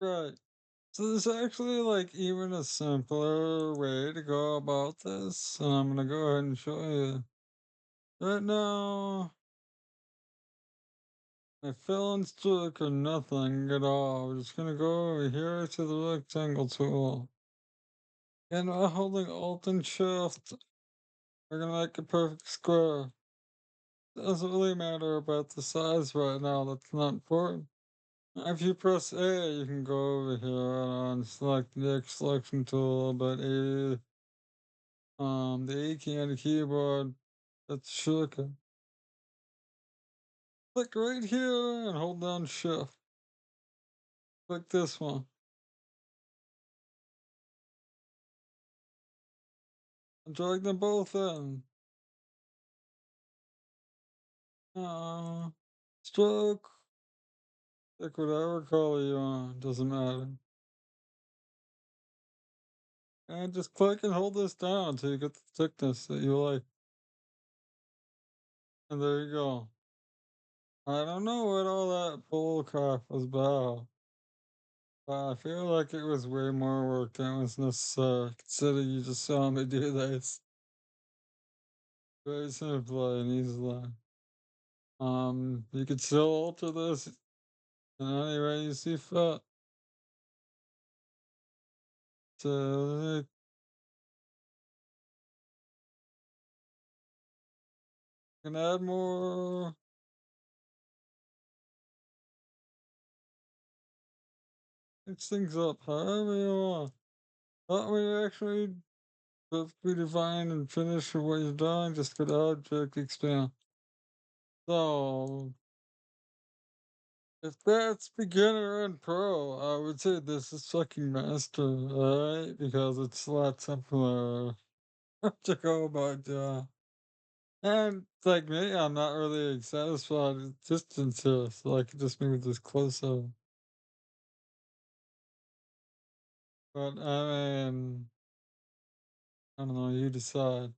Right. So there's actually like even a simpler way to go about this, and I'm gonna go ahead and show you. Right now, my fill and stroke are nothing at all. We're just gonna go over here to the rectangle tool. And while holding Alt and Shift, we're gonna make a perfect square. Doesn't really matter about the size right now, that's not important. If you press A, you can go over here and select the X selection tool, but the A key on the keyboard, that's shortcut. Click right here and hold down Shift. Click this one. And drag them both in. Uh, Stroke, pick whatever color you want, doesn't matter. And just click and hold this down until you get the thickness that you like. And there you go. I don't know what all that bull crap was about, but I feel like it was way more work than was necessary, considering you just saw me do this very simply and easily. You could still alter this in any way you see fit. So you can add more, mix things up however you want. That way you actually perfectly define and finish what you're doing, just go to object, expand. So if that's beginner and pro, I would say this is fucking master, alright? Because it's a lot simpler to go about doing. And like me, I'm not really satisfied with distance here, so I could just move this closer. But I mean, I don't know, you decide.